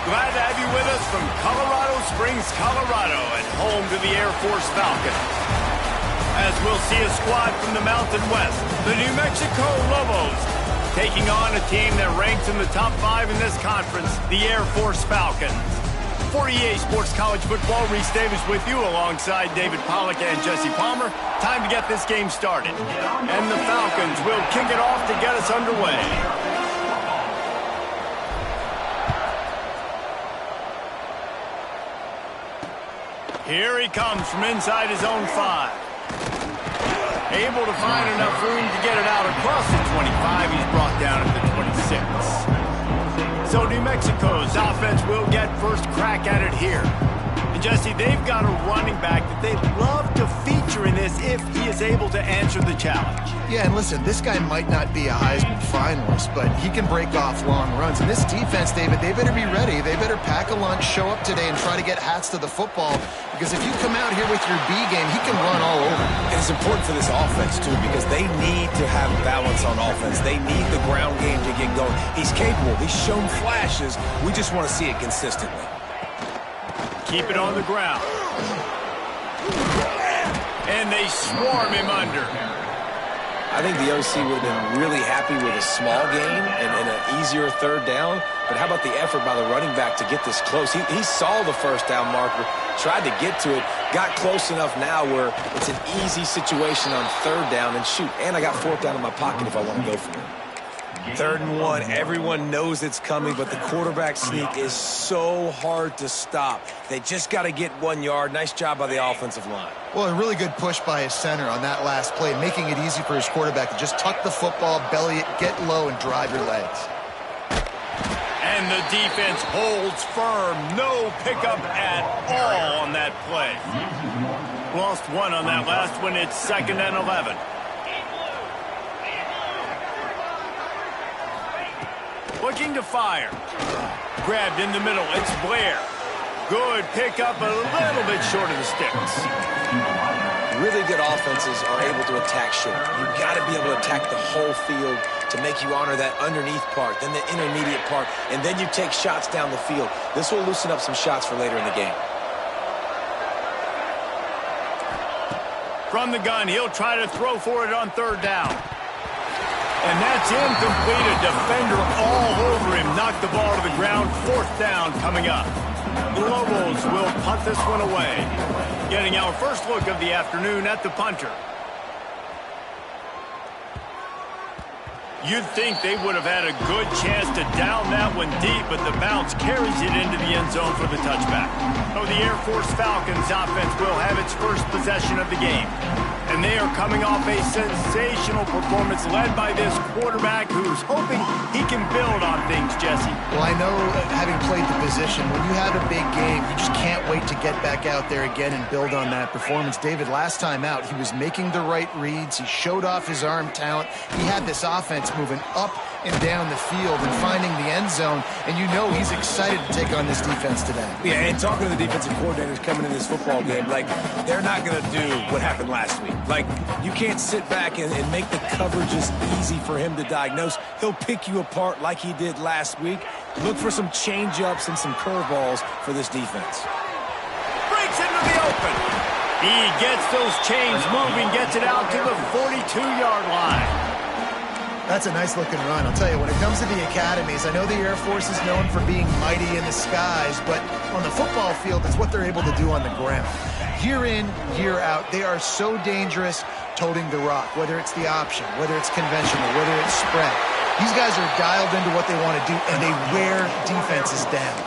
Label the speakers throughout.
Speaker 1: Glad to have you with us from Colorado Springs, Colorado, and home to the Air Force Falcons. As we'll see a squad from the Mountain West, the New Mexico Lobos, taking on a team that ranks in the top 5 in this conference, the Air Force Falcons. For EA Sports College Football, Reese Davis with you alongside David Pollack and Jesse Palmer. Time to get this game started. And the Falcons will kick it off to get us underway. Here he comes from inside his own 5. Able to find enough room to get it out across the 25. He's brought down at the 26. So New Mexico's offense will get first crack at it here. And Jesse, they've got a running back that they'd love to feature in this if he is able to answer the challenge.
Speaker 2: Yeah, and listen, this guy might not be a Heisman finalist, but he can break off long runs. And this defense, David, they better be ready. They better pack a lunch, show up today, and try to get hats to the football. Because if you come out here with your B game, he can run all over.
Speaker 3: And it's important for this offense, too, because they need to have balance on offense. They need the ground game to get going. He's capable. He's shown flashes. We just want to see it consistently.
Speaker 1: Keep it on the ground. And they swarm him under.
Speaker 3: I think the OC would have been really happy with a small gain and an easier third down. But how about the effort by the running back to get this close? He saw the first down marker, tried to get to it, got close enough now where it's an easy situation on third down. And shoot, and I got fourth down in my pocket if I want to go for it. 3rd and 1, everyone knows it's coming, but the quarterback sneak is so hard to stop. They just got to get 1 yard. Nice job by the offensive line.
Speaker 2: Well, a really good push by his center on that last play, making it easy for his quarterback to just tuck the football, belly it, get low, and drive your legs.
Speaker 1: And the defense holds firm. No pickup at all on that play. Lost 1 on that last one. It's 2nd and 11. Looking to fire. Grabbed in the middle. It's Blair. Good pickup, a little bit short of the sticks.
Speaker 3: Really good offenses are able to attack short. You've got to be able to attack the whole field to make you honor that underneath part, then the intermediate part, and then you take shots down the field. This will loosen up some shots for later in the game.
Speaker 1: From the gun, he'll try to throw for it on 3rd down. And that's incomplete. A defender all over him. Knocked the ball to the ground. 4th down coming up. The Lobos will punt this one away. Getting our first look of the afternoon at the punter. You'd think they would have had a good chance to down that one deep, but the bounce carries it into the end zone for the touchback. So the Air Force Falcons offense will have its first possession of the game. And they are coming off a sensational performance led by this quarterback who's hoping he can build on things, Jesse.
Speaker 2: Well, I know, having played the position, when you have a big game, you just can't wait to get back out there again and build on that performance. David, last time out, he was making the right reads. He showed off his arm talent. He had this offense moving up and down the field and finding the end zone, and you know he's excited to take on this defense today.
Speaker 3: Yeah, and talking to the defensive coordinators coming in this football game, like, they're not going to do what happened last week. Like, you can't sit back and make the coverages easy for him to diagnose. He'll pick you apart like he did last week. Look for some change-ups and some curveballs for this defense.
Speaker 1: Breaks into the open. He gets those chains moving, gets it out to the 42-yard line.
Speaker 2: That's a nice-looking run. I'll tell you, when it comes to the academies, I know the Air Force is known for being mighty in the skies, but on the football field, it's what they're able to do on the ground. Year in, year out, they are so dangerous toting the rock, whether it's the option, whether it's conventional, whether it's spread. These guys are dialed into what they want to do, and they wear defenses down.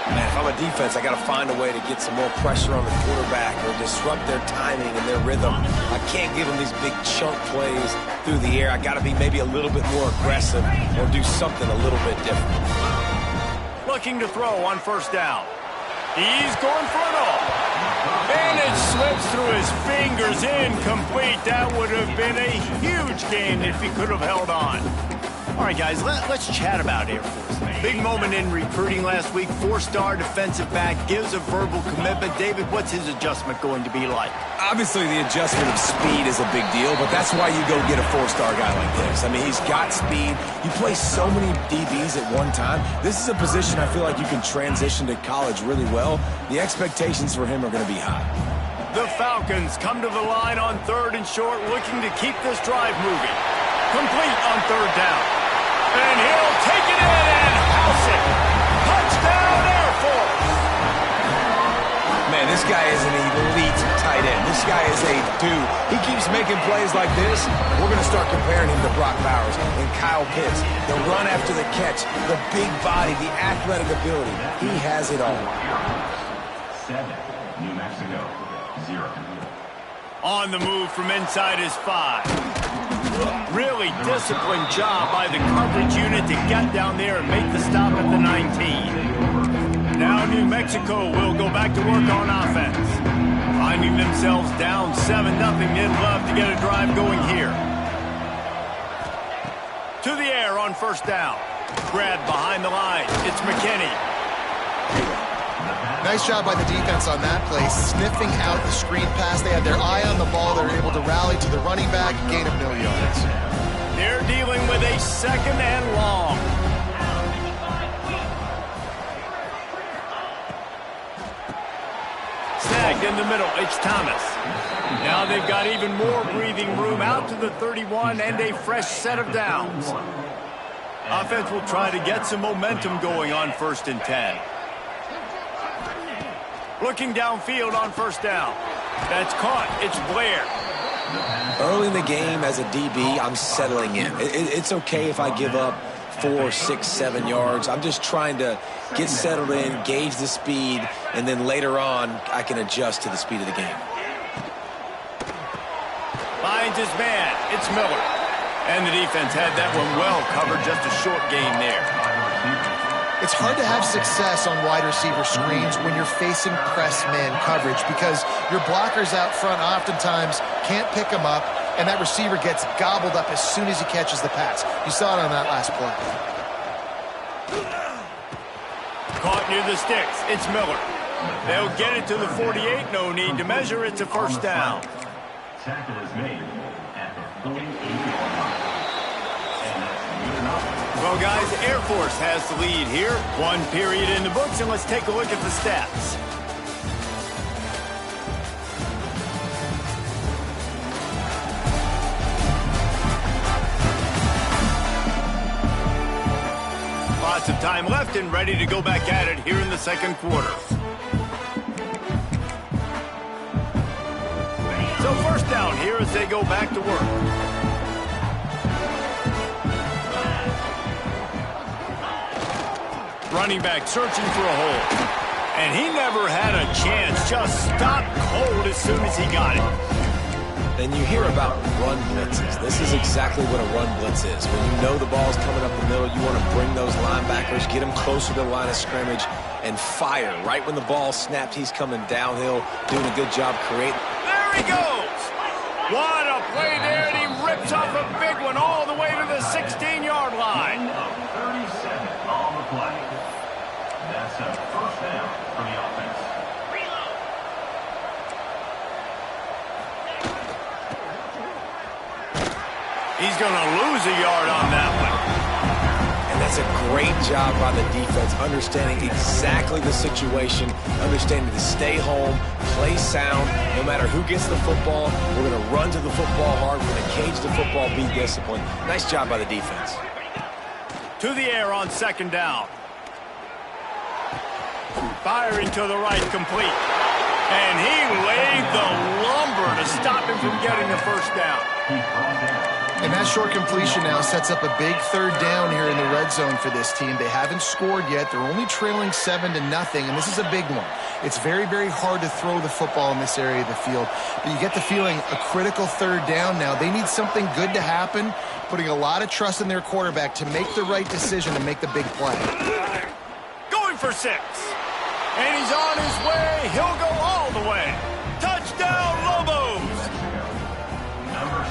Speaker 3: Man, if I'm a defense, I got to find a way to get some more pressure on the quarterback or disrupt their timing and their rhythm. I can't give them these big chunk plays through the air. I got to be maybe a little bit more aggressive or do something a little bit different.
Speaker 1: Looking to throw on 1st down. He's going for it all. And it slips through his fingers, incomplete. That would have been a huge gain if he could have held on. All right, guys, let's chat about Air Force. Big moment in recruiting last week. 4-star defensive back gives a verbal commitment. David, what's his adjustment going to be like?
Speaker 3: Obviously, the adjustment of speed is a big deal, but that's why you go get a 4-star guy like this. I mean, he's got speed. You play so many DBs at one time. This is a position I feel like you can transition to college really well. The expectations for him are going to be high.
Speaker 1: The Falcons come to the line on 3rd and short, looking to keep this drive moving. Complete on 3rd down. And he'll take it in and house it. Touchdown, Air Force.
Speaker 3: Man, this guy is an elite tight end. This guy is a dude. He keeps making plays like this. We're going to start comparing him to Brock Bowers and Kyle Pitts. The run after the catch, the big body, the athletic ability. He has it all.
Speaker 4: 7, New Mexico, 0.
Speaker 1: On the move from inside his 5. Really disciplined job by the coverage unit to get down there and make the stop at the 19. Now New Mexico will go back to work on offense. Finding themselves down 7-0, they'd love to get a drive going here. To the air on 1st down. Grabbed behind the line. It's McKinney.
Speaker 2: Nice job by the defense on that play, sniffing out the screen pass. They had their eye on the ball. They were able to rally to the running back, gain of no yards.
Speaker 1: They're dealing with a 2nd and long. Snagged in the middle, it's Thomas. Now they've got even more breathing room out to the 31 and a fresh set of downs. Offense will try to get some momentum going on 1st and 10. Looking downfield on 1st down. That's caught. It's Blair.
Speaker 3: Early in the game as a DB, I'm settling in. It's okay if I give up 4, 6, 7 yards. I'm just trying to get settled in, gauge the speed, and then later on, I can adjust to the speed of the game.
Speaker 1: Finds his man. It's Miller. And the defense had that one well covered. Just a short gain there.
Speaker 2: It's hard to have success on wide receiver screens when you're facing press man coverage because your blockers out front oftentimes can't pick them up, and that receiver gets gobbled up as soon as he catches the pass. You saw it on that last play.
Speaker 1: Caught near the sticks. It's Miller. They'll get it to the 48. No need to measure. It's a 1st down.
Speaker 4: Tackle is made at the 48-yard line.
Speaker 1: Well, guys, Air Force has the lead here. 1 period in the books, and let's take a look at the stats. Lots of time left and ready to go back at it here in the 2nd quarter. So 1st down here as they go back to work. Running back searching for a hole. And he never had a chance. Just stopped cold as soon as he got it.
Speaker 3: And you hear about run blitzes. This is exactly what a run blitz is. When you know the ball's coming up the middle, you want to bring those linebackers, get them closer to the line of scrimmage, and fire. Right when the ball snapped, he's coming downhill, doing a good job creating.
Speaker 1: There he goes. What a play there, and he rips off a big one all the way to the 16-yard line.
Speaker 4: 37 on the play. That's a 1st down for the offense.
Speaker 1: He's going to lose a yard on that one.
Speaker 3: And that's a great job by the defense, understanding exactly the situation, understanding to stay home, play sound. No matter who gets the football, we're going to run to the football hard. We're going to cage the football, be disciplined. Nice job by the defense.
Speaker 1: To the air on 2nd down. Firing to the right, complete. And he laid the lumber to stop him from getting the 1st down.
Speaker 2: And that short completion now sets up a big 3rd down here in the red zone for this team. They haven't scored yet. They're only trailing 7-0, and this is a big one. It's very, very hard to throw the football in this area of the field. But you get the feeling a critical 3rd down now. They need something good to happen, putting a lot of trust in their quarterback to make the right decision and make the big play.
Speaker 1: Going for 6. And he's on his way. He'll go all the way. Touchdown, Lobos!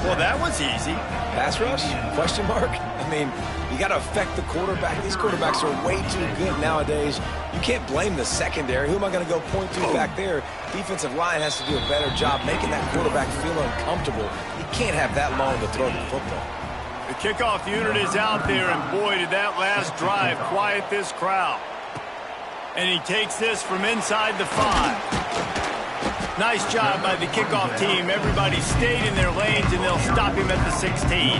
Speaker 1: Well, that was easy.
Speaker 3: Pass rush? Question mark? I mean, you got to affect the quarterback. These quarterbacks are way too good nowadays. You can't blame the secondary. Who am I going to go point to back there? Defensive line has to do a better job making that quarterback feel uncomfortable. You can't have that long to throw the football.
Speaker 1: The kickoff unit is out there, and boy, did that last drive quiet this crowd. And he takes this from inside the 5. Nice job by the kickoff team. Everybody stayed in their lanes, and they'll stop him at the 16.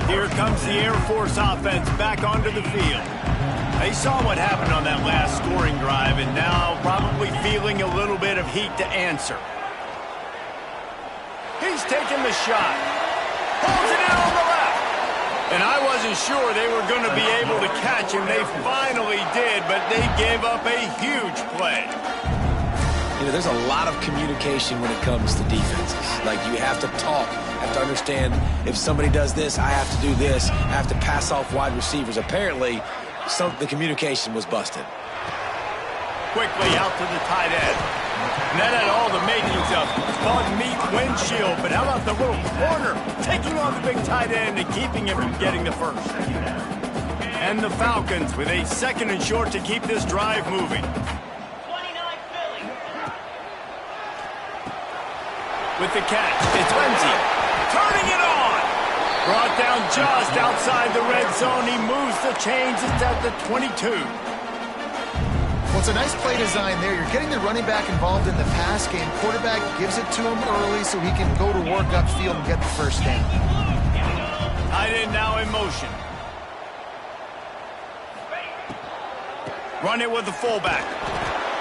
Speaker 1: Here comes the Air Force offense back onto the field. They saw what happened on that last scoring drive, and now probably feeling a little bit of heat to answer. He's taking the shot. Holds it in on the left. And I wasn't sure they were going to be able to catch him. They finally did, but they gave up a huge play.
Speaker 3: You know, there's a lot of communication when it comes to defenses. Like, you have to talk, have to understand if somebody does this, I have to do this. I have to pass off wide receivers. Apparently, the communication was busted.
Speaker 1: Quickly out to the tight end. And that had all the makings of called meat windshield. But how about the little corner taking on the big tight end and keeping him from getting the first? And the Falcons with a 2nd and short to keep this drive moving. With the catch, it's Lindsey. Turning it on. Brought down just outside the red zone. He moves the chains. It's at the 22.
Speaker 2: Well, it's a nice play design there. You're getting the running back involved in the pass game. Quarterback gives it to him early so he can go to work upfield and get the first down.
Speaker 1: Tight end now in motion. Run it with the fullback.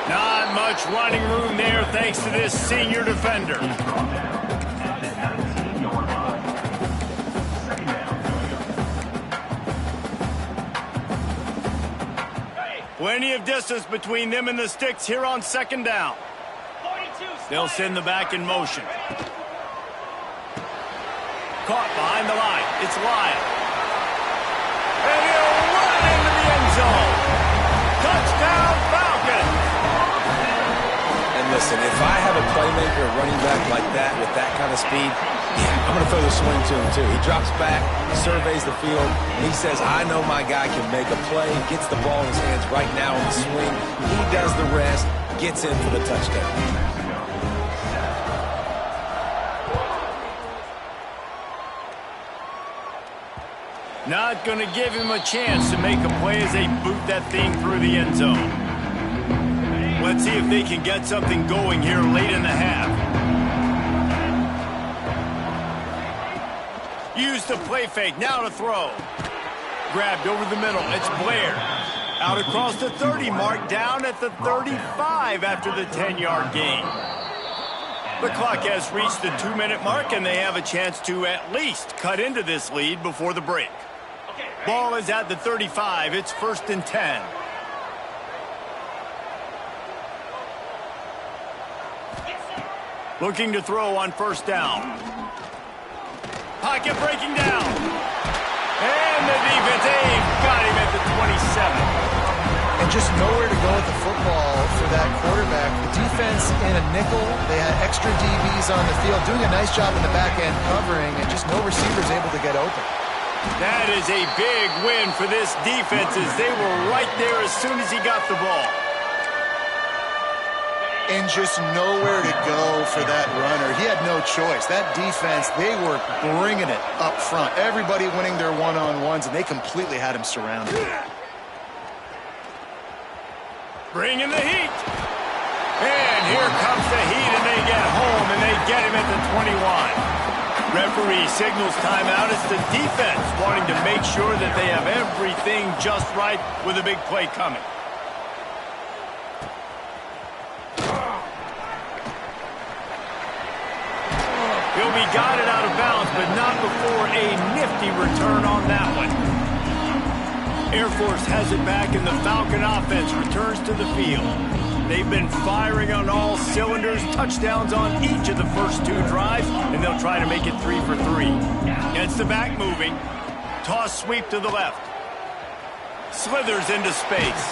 Speaker 1: Not much running room there thanks to this senior defender. Plenty of distance between them and the sticks here on 2nd down. They'll send the back in motion. Caught behind the line. It's Lyle. And he'll run it into the end zone. Touchdown, Falcons!
Speaker 3: And listen, if I have a playmaker, a running back like that with that kind of speed, yeah, I'm going to throw the swing to him, too. He drops back, surveys the field, and he says, I know my guy can make a play, gets the ball in his hands right now on the swing. He does the rest, gets in for the touchdown.
Speaker 1: Not going to give him a chance to make a play as they boot that thing through the end zone. Let's see if they can get something going here late in the half. Use the play fake, now to throw. Grabbed over the middle, it's Blair. Out across the 30 mark, down at the 35 after the 10-yard gain. The clock has reached the 2-minute mark, and they have a chance to at least cut into this lead before the break. Ball is at the 35, it's 1st and 10. Looking to throw on 1st down. Pocket breaking down. And the defense, they've got him at the 27.
Speaker 2: And just nowhere to go with the football for that quarterback. The defense in a nickel. They had extra DBs on the field, doing a nice job in the back end covering, and just no receivers able to get open.
Speaker 1: That is a big win for this defense as they were right there as soon as he got the ball.
Speaker 2: And just nowhere to go for that runner. He had no choice. That defense, they were bringing it up front. Everybody winning their one-on-ones, and they completely had him surrounded.
Speaker 1: Bringing the heat. And here comes the heat, and they get home, and they get him at the 21. Referee signals timeout. It's the defense wanting to make sure that they have everything just right with a big play coming. He'll be guided out of bounds, but not before a nifty return on that one. Air Force has it back, and the Falcon offense returns to the field. They've been firing on all cylinders, touchdowns on each of the first 2 drives, and they'll try to make it 3 for 3. Gets the back moving. Toss sweep to the left. Slithers into space.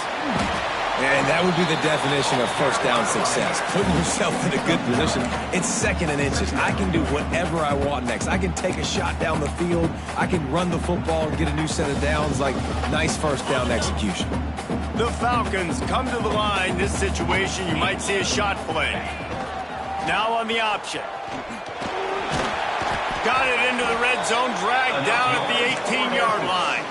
Speaker 3: And that would be the definition of first down success. Putting yourself in a good position. It's second and inches. I can do whatever I want next. I can take a shot down the field. I can run the football and get a new set of downs. Like, nice first down execution.
Speaker 1: The Falcons come to the line. This situation, you might see a shot play. Now on the option. Got it into the red zone, dragged down at the 18-yard line.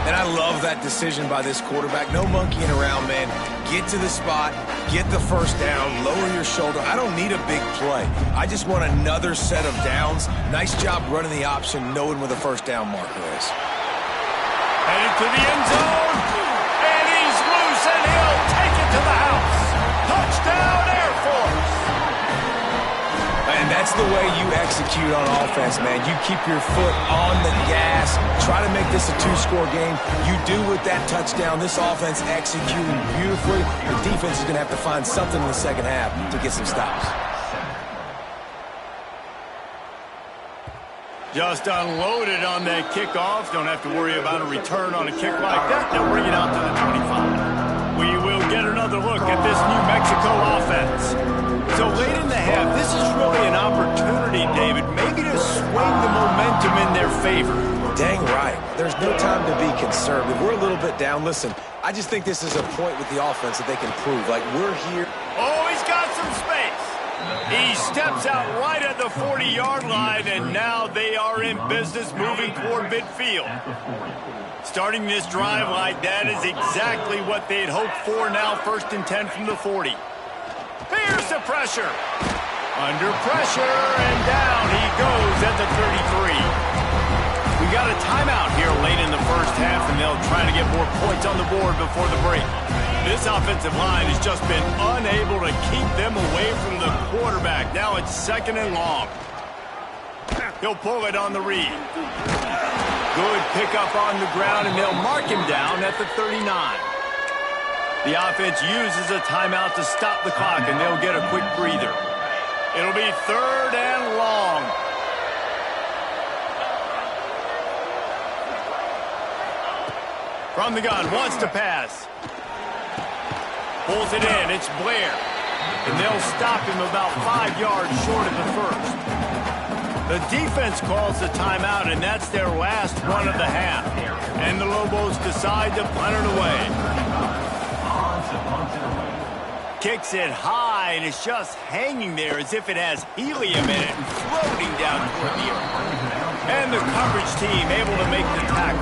Speaker 3: And I love that decision by this quarterback. No monkeying around, man. Get to the spot, get the first down, lower your shoulder. I don't need a big play. I just want another set of downs. Nice job running the option, knowing where the first down marker is.
Speaker 1: Headed to the end zone, and he's loose, and he'll take it to the house. Touchdown, Air Force.
Speaker 3: And that's the way you execute on offense, man. You keep your foot on the gas. Try to make this a two-score game. You do with that touchdown. This offense executing beautifully. The defense is going to have to find something in the second half to get some stops.
Speaker 1: Just unloaded on that kickoff. Don't have to worry about a return on a kick like that. They'll bring it out to the 25. We will get another look at this New Mexico offense. So late in the half, this is really an opportunity, David, maybe to swing the momentum in their favor.
Speaker 3: Dang right. There's no time to be conservative. We're a little bit down. Listen, I just think this is a point with the offense that they can prove. Like, we're here.
Speaker 1: Oh, he's got some space. He steps out right at the 40-yard line, and now they are in business moving toward midfield. Starting this drive like that is exactly what they'd hoped for. Now 1st and 10 from the 40. Here's the pressure. Under pressure, and down he goes at the 33. We got a timeout here late in the first half, and they'll try to get more points on the board before the break. This offensive line has just been unable to keep them away from the quarterback. Now it's 2nd and long. He'll pull it on the read. Good pickup on the ground, and they'll mark him down at the 39. The offense uses a timeout to stop the clock, and they'll get a quick breather. It'll be 3rd and long. From the gun, wants to pass. Pulls it in, it's Blair. And they'll stop him about 5 yards short of the first. The defense calls the timeout, and that's their last one of the half. And the Lobos decide to punt it away. Kicks it high, and it's just hanging there as if it has helium in it and floating down toward the earth. And the coverage team able to make the tackle.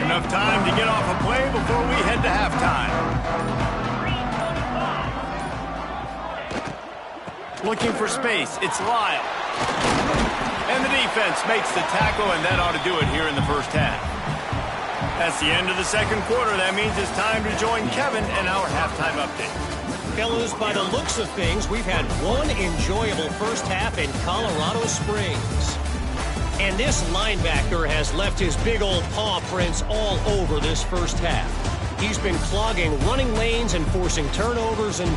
Speaker 1: Enough time to get off a play before we head to halftime. Looking for space, it's Lyle. And the defense makes the tackle, and that ought to do it here in the first half. That's the end of the second quarter. That means it's time to join Kevin in our halftime update.
Speaker 5: Fellas, by the looks of things, we've had one enjoyable first half in Colorado Springs. And this linebacker has left his big old paw prints all over this first half. He's been clogging running lanes and forcing turnovers, and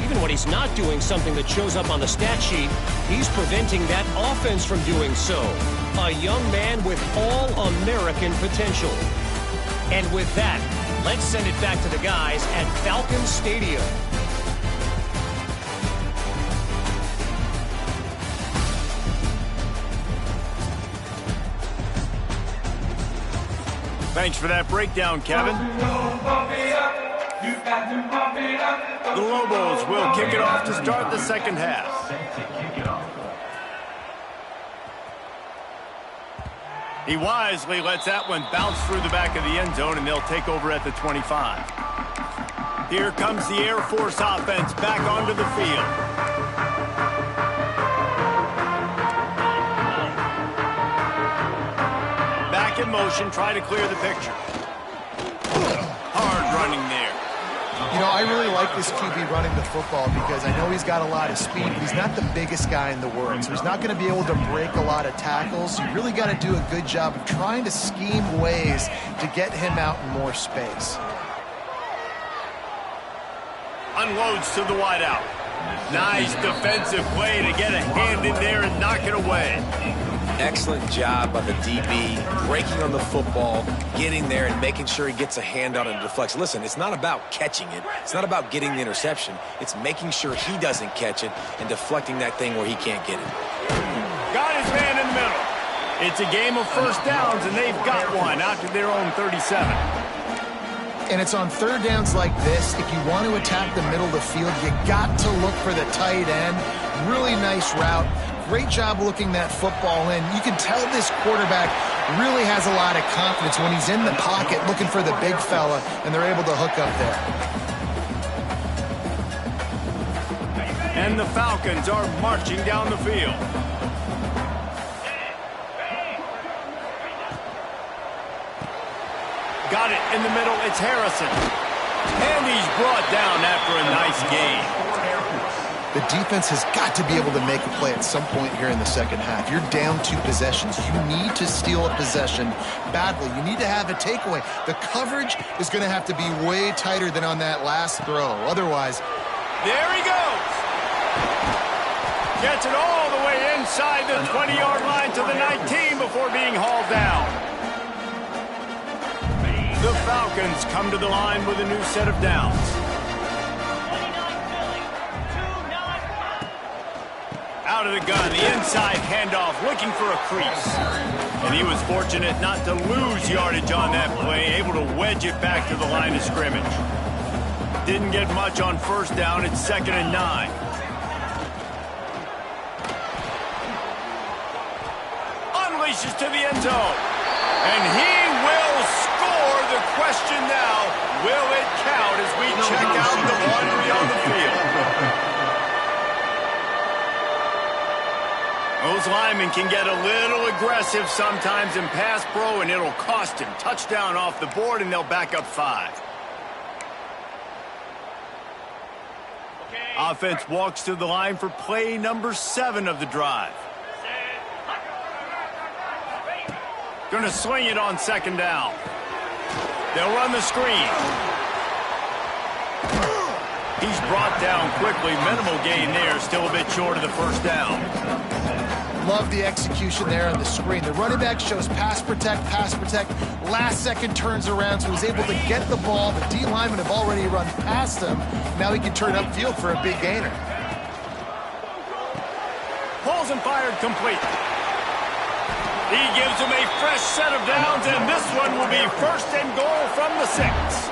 Speaker 5: even when he's not doing something that shows up on the stat sheet, he's preventing that offense from doing so. A young man with all-American potential. And with that, let's send it back to the guys at Falcon Stadium.
Speaker 1: Thanks for that breakdown, Kevin. The Lobos will kick it off to start the second half. He wisely lets that one bounce through the back of the end zone, and they'll take over at the 25. Here comes the Air Force offense back onto the field. Back in motion, try to clear the picture. Hard running there.
Speaker 2: You know, I really like this QB running the football because I know he's got a lot of speed, but he's not the biggest guy in the world. So he's not going to be able to break a lot of tackles. You really got to do a good job of trying to scheme ways to get him out in more space.
Speaker 1: Unloads to the wideout. Nice defensive play to get a hand in there and knock it away.
Speaker 3: Excellent job by the DB, breaking on the football, getting there and making sure he gets a hand on it and deflects. Listen, it's not about catching it. It's not about getting the interception. It's making sure he doesn't catch it and deflecting that thing where he can't get it.
Speaker 1: Got his man in the middle. It's a game of first downs, and they've got one out to their own 37.
Speaker 2: And it's on third downs like this. If you want to attack the middle of the field, you got to look for the tight end. Really nice route. Great job looking that football in. You can tell this quarterback really has a lot of confidence when he's in the pocket looking for the big fella, and they're able to hook up there.
Speaker 1: And the Falcons are marching down the field. Got it in the middle. It's Harrison. And he's brought down after a nice gain.
Speaker 2: The defense has got to be able to make a play at some point here in the second half. You're down 2 possessions. You need to steal a possession badly. You need to have a takeaway. The coverage is going to have to be way tighter than on that last throw. Otherwise,
Speaker 1: there he goes. Gets it all the way inside the 20-yard line to the 19 before being hauled down. The Falcons come to the line with a new set of downs. Out of the gun, the inside handoff, looking for a crease. And he was fortunate not to lose yardage on that play, able to wedge it back to the line of scrimmage. Didn't get much on first down. It's 2nd and 9. Unleashes to the end zone. And he will score. The question now, will it count as we check out the laundry on the field? Those linemen can get a little aggressive sometimes in pass pro, and it'll cost him. Touchdown off the board, and they'll back up 5. Offense walks to the line for play number 7 of the drive. Going to swing it on 2nd down. They'll run the screen. He's brought down quickly. Minimal gain there. Still a bit short of the first down.
Speaker 2: love the execution there on the screen. The running back shows pass protect, last second turns around, so he's able to get the ball. The D linemen have already run past him. Now he can turn upfield for a big gainer.
Speaker 1: Pulls and fired complete. He gives him a fresh set of downs, and this one will be 1st and goal from the 6.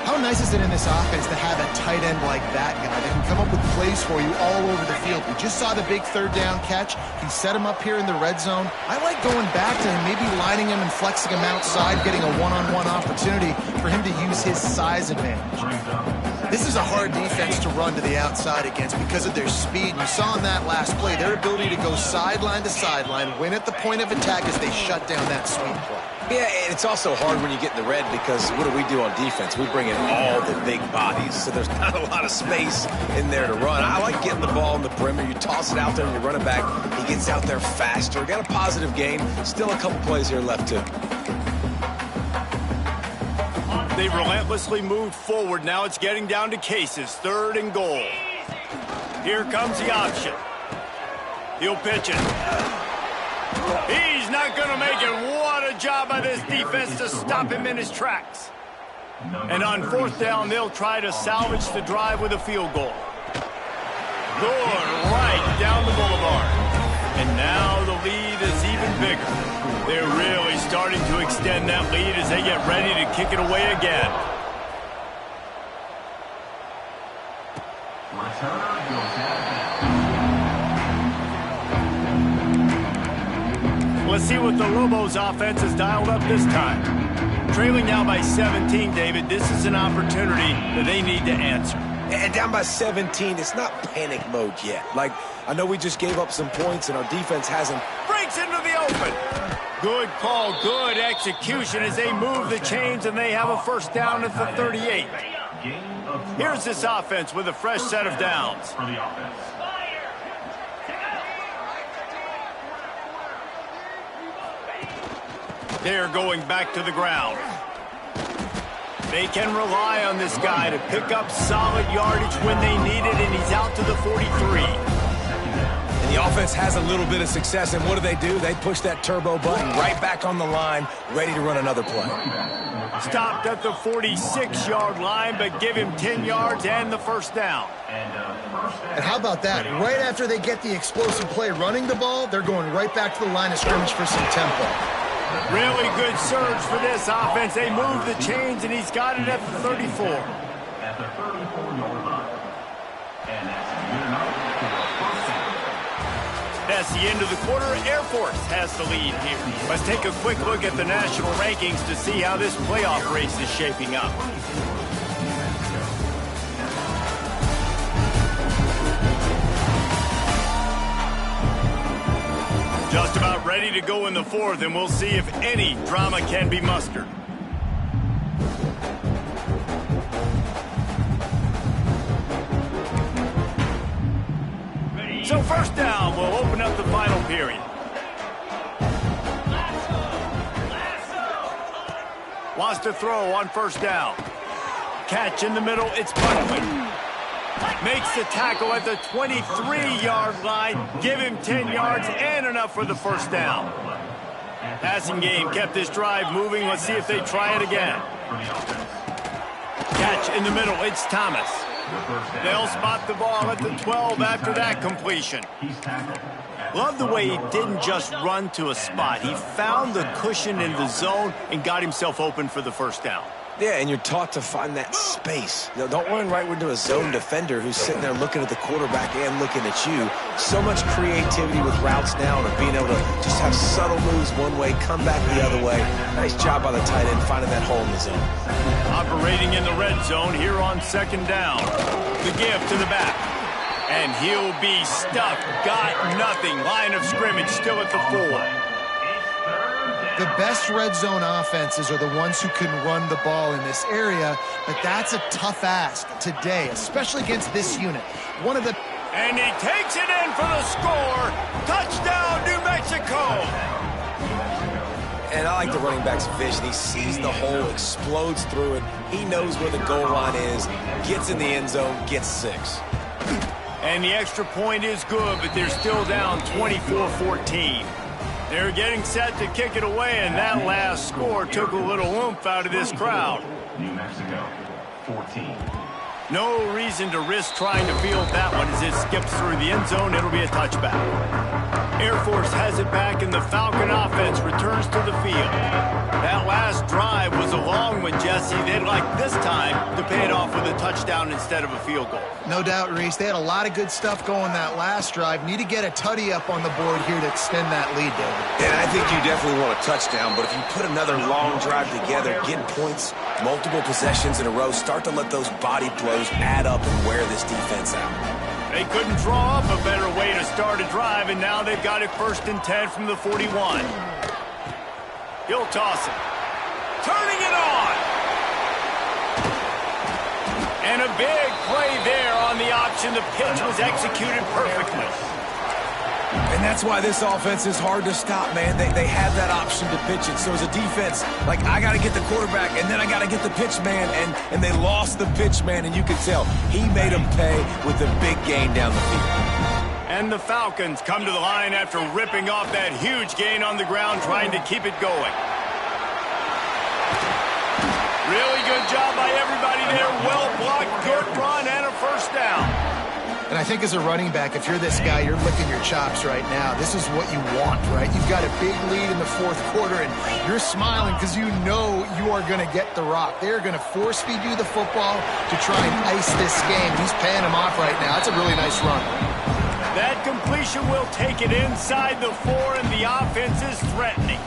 Speaker 2: How nice is it in this offense to have a tight end like that guy that can come up with plays for you all over the field? We just saw the big 3rd down catch. He set him up here in the red zone. I like going back to him, maybe lining him and flexing him outside, getting a one-on-one opportunity for him to use his size advantage. This is a hard defense to run to the outside against because of their speed. You saw in that last play their ability to go sideline to sideline, win at the point of attack as they shut down that sweep play.
Speaker 3: Yeah, and it's also hard when you get in the red because what do on defense? We bring in all the big bodies, so there's not a lot of space in there to run. I like getting the ball in the perimeter. You toss it out there and you run it back. He gets out there faster. Got a positive gain. Still a couple plays here left too.
Speaker 1: They relentlessly moved forward. Now it's getting down to cases. 3rd and goal. Here comes the option. He'll pitch it. He's not going to make it. What a job by this defense to stop him in his tracks. And on 4th down, they'll try to salvage the drive with a field goal. Good, right down the boulevard. And now the lead is even bigger. They're really starting to extend that lead as they get ready to kick it away again. Let's see what the Lobos offense has dialed up this time. Trailing now by 17, David. This is an opportunity that they need to answer.
Speaker 3: And down by 17, it's not panic mode yet. Like, I know we just gave up some points and our defense hasn't.
Speaker 1: Breaks into the open. Good call, good execution as they move the chains and they have a 1st down at the 38. Here's this offense with a fresh set of downs. They're going back to the ground. They can rely on this guy to pick up solid yardage when they need it, and he's out to the 43.
Speaker 3: And the offense has a little bit of success, and what do? They push that turbo button right back on the line, ready to run another play.
Speaker 1: Stopped at the 46-yard line, but give him 10 yards and the first down.
Speaker 2: And how about that? Right after they get the explosive play running the ball, they're going right back to the line of scrimmage for some tempo.
Speaker 1: Really good surge for this offense. They move the chains, and he's got it at the 34.
Speaker 4: At the 34-yard line. And that's good enough for a first down.
Speaker 1: That's the end of the quarter. Air Force has the lead here. Let's take a quick look at the national rankings to see how this playoff race is shaping up. Just about ready to go in the fourth, and we'll see if any drama can be mustered. So first down, we'll open up the final period. Wants to throw on first down. Catch in the middle, it's Buckley. Makes the tackle at the 23-yard line. Give him 10 yards and enough for the first down. Passing game kept this drive moving. Let's see if they try it again. Catch in the middle, it's Thomas. They'll spot the ball at the 12 after that completion. Love the way he didn't just run to a spot. He found the cushion in the zone and got himself open for the first down.
Speaker 3: Yeah, and you're taught to find that space. You know, don't run right into a zone defender who's sitting there looking at the quarterback and looking at you. So much creativity with routes now and being able to just have subtle moves one way, come back the other way. Nice job by the tight end finding that hole in the zone.
Speaker 1: Operating in the red zone here on second down. The give to the back. And he'll be stuck. Got nothing. Line of scrimmage still at the 4.
Speaker 2: The best red zone offenses are the ones who can run the ball in this area, but that's a tough ask today, especially against this unit.
Speaker 1: And he takes it in for the score. Touchdown, New Mexico.
Speaker 3: And I like the running back's vision. He sees the hole, explodes through it. He knows where the goal line is, gets in the end zone, gets 6.
Speaker 1: And the extra point is good, but they're still down 24-14. They're getting set to kick it away, and that last score took a little oomph out of this crowd.
Speaker 4: New Mexico, 14.
Speaker 1: No reason to risk trying to field that one as it skips through the end zone. It'll be a touchback. Air Force has it back, and the Falcon offense returns to the field. That last drive was a long one, Jesse. They'd like this time to pay it off with a touchdown instead of a field goal.
Speaker 2: No doubt, Reese. They had a lot of good stuff going that last drive. Need to get a tutty up on the board here to extend that lead, David.
Speaker 3: And I think you definitely want a touchdown, but if you put another long drive together, getting points, multiple possessions in a row, start to let those body blows add up and wear this defense out.
Speaker 1: They couldn't draw up a better way to start a drive, and now they've got it 1st and 10 from the 41. He'll toss it. Turning it on. And a big play there on the option. The pitch was executed perfectly.
Speaker 3: And that's why this offense is hard to stop, man. They have that option to pitch it. So as a defense, like, I got to get the quarterback, and then I got to get the pitch man, and they lost the pitch man, and you could tell he made them pay with a big gain down the field.
Speaker 1: And the Falcons come to the line after ripping off that huge gain on the ground, trying to keep it going. Really good job by everybody there. Well blocked, good run, and a first down.
Speaker 2: And I think as a running back, if you're this guy, you're licking your chops right now. This is what you want, right? You've got a big lead in the 4th quarter, and you're smiling because you know you are going to get the rock. They're going to force-feed you the football to try and ice this game. He's paying him off right now. That's a really nice run.
Speaker 1: That completion will take it inside the 4, and the offense is threatening.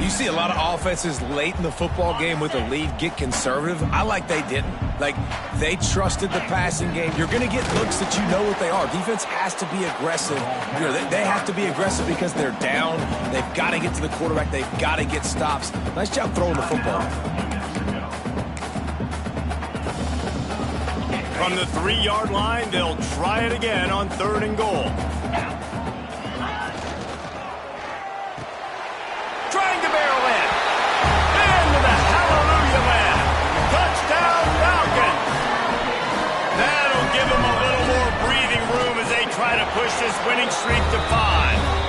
Speaker 3: You see a lot of offenses late in the football game with a lead get conservative. I like they didn't. Like, they trusted the passing game. You're going to get looks that you know what they are. Defense has to be aggressive. You know, they have to be aggressive because they're down. They've got to get to the quarterback. They've got to get stops. Nice job throwing the football.
Speaker 1: From the 3-yard line, they'll try it again on 3rd and goal. Trying to barrel in. Into the hallelujah land. push this winning streak to 5.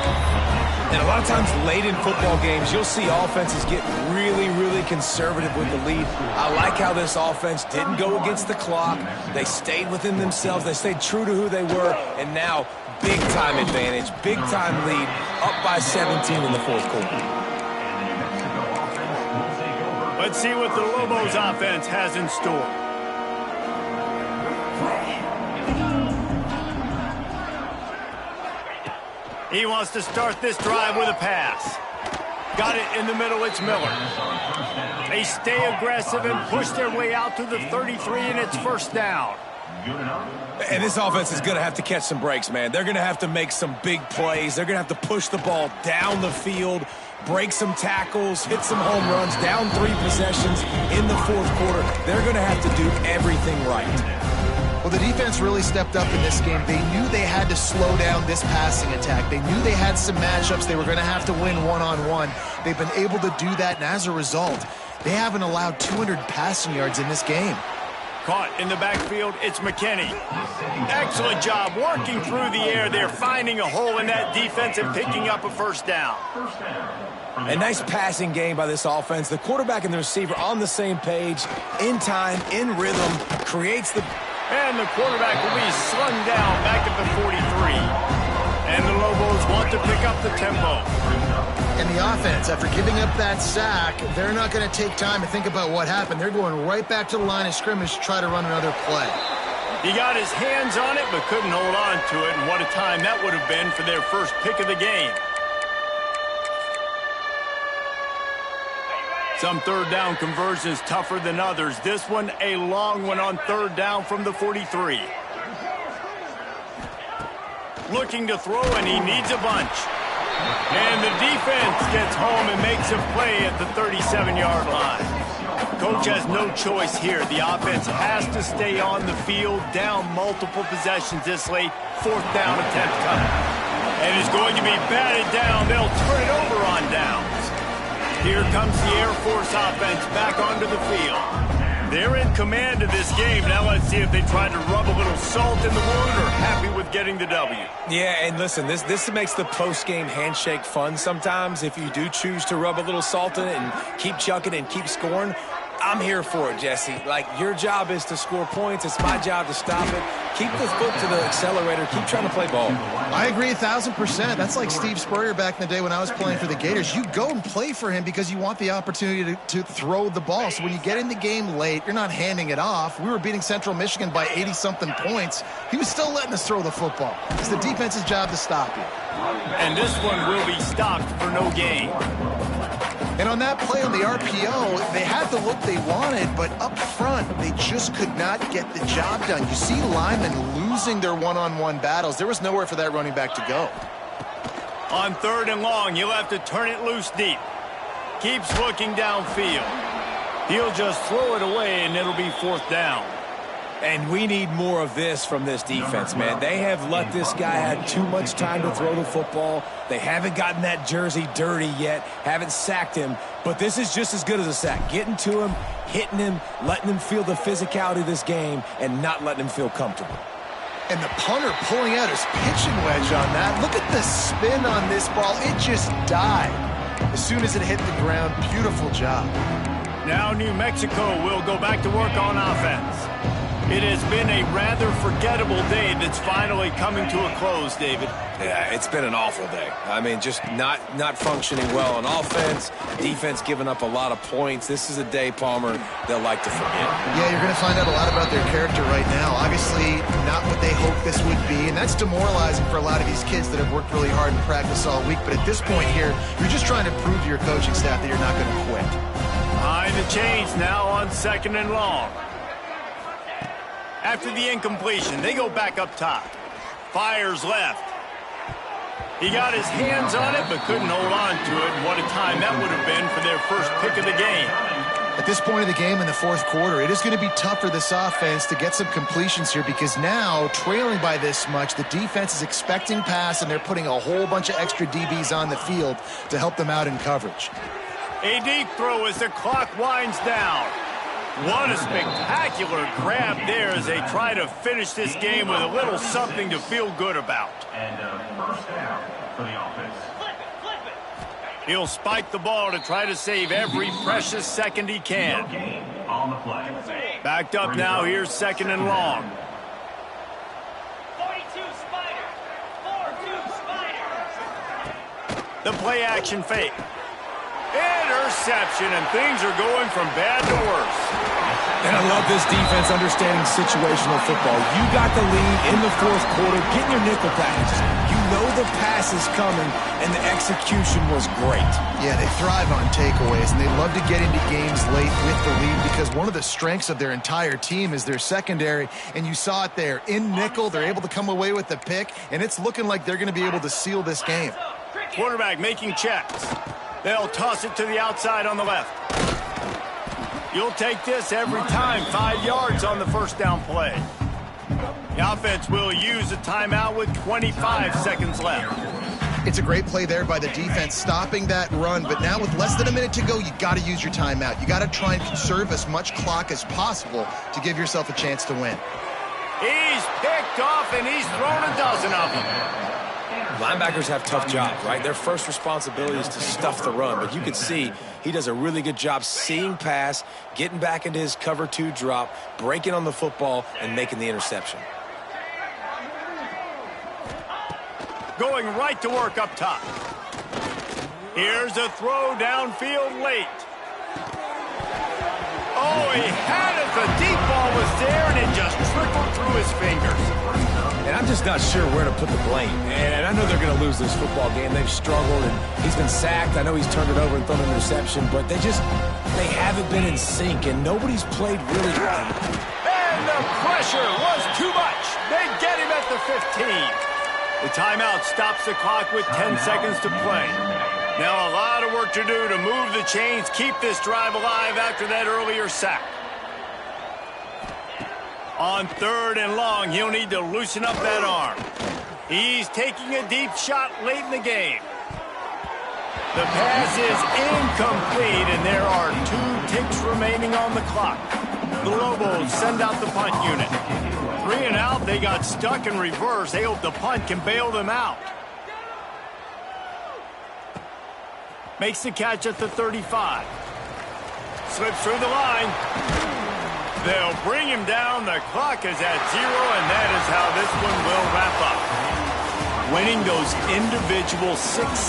Speaker 3: And a lot of times late in football games, you'll see offenses get really, really conservative with the lead. I like how this offense didn't go against the clock. They stayed within themselves. They stayed true to who they were. And now, big-time advantage, big-time lead, up by 17 in the fourth quarter.
Speaker 1: Let's see what the Lobos offense has in store. He wants to start this drive with a pass. Got it in the middle, it's Miller. They stay aggressive and push their way out to the 33, and it's first down.
Speaker 3: And this offense is going to have to catch some breaks, man. They're going to have to make some big plays. They're going to have to push the ball down the field, break some tackles, hit some home runs, down 3 possessions in the fourth quarter. They're going to have to do everything right.
Speaker 2: Well, the defense really stepped up in this game. They knew they had to slow down this passing attack. They knew they had some matchups they were going to have to win one-on-one. They've been able to do that, and as a result, they haven't allowed 200 passing yards in this game.
Speaker 1: Caught in the backfield, it's McKinney. Excellent job working through the air there, finding a hole in that defense and picking up a first down.
Speaker 3: A nice passing game by this offense. The quarterback and the receiver on the same page, in time, in rhythm, creates the...
Speaker 1: And the quarterback will be slung down back at the 43. And the Lobos want to pick up the tempo.
Speaker 2: And the offense, after giving up that sack, they're not going to take time to think about what happened. They're going right back to the line of scrimmage to try to run another play.
Speaker 1: He got his hands on it but couldn't hold on to it. And what a time that would have been for their first pick of the game. Some third down conversions tougher than others. This one a long one on third down from the 43. Looking to throw, and he needs a bunch. And the defense gets home and makes a play at the 37-yard line. Coach has no choice here. The offense has to stay on the field, down multiple possessions this late. Fourth down attempt coming. And it's going to be batted down. They'll turn it over on downs. Here comes the Air Force offense back onto the field. They're in command of this game. Now let's see if they try to rub a little salt in the wound or happy with getting the W.
Speaker 3: Yeah, and listen, this makes the post-game handshake fun sometimes. If you do choose to rub a little salt in it and keep chucking and keep scoring, I'm here for it, Jesse. Like, your job is to score points. It's my job to stop it. Keep the foot to the accelerator. Keep trying to play ball.
Speaker 2: I agree 1,000%. That's like Steve Spurrier back in the day when I was playing for the Gators. You go and play for him because you want the opportunity to throw the ball. So when you get in the game late, you're not handing it off. We were beating Central Michigan by 80-something points. He was still letting us throw the football. It's the defense's job to stop you.
Speaker 1: And this one will be stopped for no gain.
Speaker 2: And on that play on the RPO, they had the look they wanted, but up front, they just could not get the job done. You see linemen losing their one-on-one battles. There was nowhere for that running back to go.
Speaker 1: On third and long, he'll have to turn it loose deep. Keeps looking downfield. He'll just throw it away, and it'll be fourth down.
Speaker 3: And we need more of this from this defense, man. They have let this guy have too much time to throw the football. They haven't gotten that jersey dirty yet, haven't sacked him. But this is just as good as a sack. Getting to him, hitting him, letting him feel the physicality of this game, and not letting him feel comfortable.
Speaker 2: And the punter pulling out his pitching wedge on that. Look at the spin on this ball. It just died as soon as it hit the ground. Beautiful job.
Speaker 1: Now New Mexico will go back to work on offense. It has been a rather forgettable day that's finally coming to a close, David.
Speaker 3: Yeah, it's been an awful day. I mean, just not functioning well on offense, defense giving up a lot of points. This is a day, Palmer, they'll like to forget.
Speaker 2: Yeah, you're going to find out a lot about their character right now. Obviously, not what they hoped this would be, and that's demoralizing for a lot of these kids that have worked really hard in practice all week. But at this point here, you're just trying to prove to your coaching staff that you're not going to quit.
Speaker 1: Behind the chains now on second and long. After the incompletion, they go back up top. Fires left. He got his hands on it, but couldn't hold on to it. And what a time that would have been for their first pick of the game.
Speaker 2: At this point of the game in the fourth quarter, it is going to be tough for this offense to get some completions here because now, trailing by this much, the defense is expecting pass, and they're putting a whole bunch of extra DBs on the field to help them out in coverage.
Speaker 1: A deep throw as the clock winds down. What a spectacular grab there as they try to finish this game with a little something to feel good about.
Speaker 4: And first down for the offense.
Speaker 1: He'll spike the ball to try to save every precious second he can.
Speaker 4: No gain on the play.
Speaker 1: Backed up now, here's 2nd and long.
Speaker 6: 42 Spider. 4-2 Spider.
Speaker 1: The play action fake. Interception, and things are going from bad to worse.
Speaker 3: And I love this defense understanding situational football. You got the lead in the 4th quarter, getting your nickel packages. You know the pass is coming, and the execution was great.
Speaker 2: Yeah, they thrive on takeaways, and they love to get into games late with the lead because one of the strengths of their entire team is their secondary, and you saw it there. In nickel, they're able to come away with the pick, and it's looking like they're going to be able to seal this game.
Speaker 1: Quarterback making checks. They'll toss it to the outside on the left. You'll take this every time. 5 yards on the first down play. The offense will use a timeout with 25 seconds left.
Speaker 2: It's a great play there by the defense, stopping that run. But now with less than a minute to go, you got to use your timeout. You got to try and conserve as much clock as possible to give yourself a chance to win.
Speaker 1: He's picked off, and he's thrown a dozen of them.
Speaker 3: Linebackers have tough jobs, right? Their first responsibility is to stuff the run, but you can see he does a really good job seeing pass, getting back into his cover 2 drop, breaking on the football, and making the interception.
Speaker 1: Going right to work up top. Here's a throw downfield late. Oh, he had it. The deep ball was there, and it just trickled through his fingers.
Speaker 3: And I'm just not sure where to put the blame. And I know they're going to lose this football game. They've struggled, and he's been sacked. I know he's turned it over and thrown an interception, but they haven't been in sync, and nobody's played really well.
Speaker 1: And the pressure was too much. They get him at the 15. The timeout stops the clock with 10 seconds to play. Now a lot of work to do to move the chains, keep this drive alive after that earlier sack. On 3rd and long, he'll need to loosen up that arm. He's taking a deep shot late in the game. The pass is incomplete, and there are 2 ticks remaining on the clock. The Lobos send out the punt unit. 3 and out, they got stuck in reverse. They hope the punt can bail them out. Makes the catch at the 35. Slips through the line. They'll bring him down. The clock is at 0, and that is how this one will wrap up. Winning those individual 6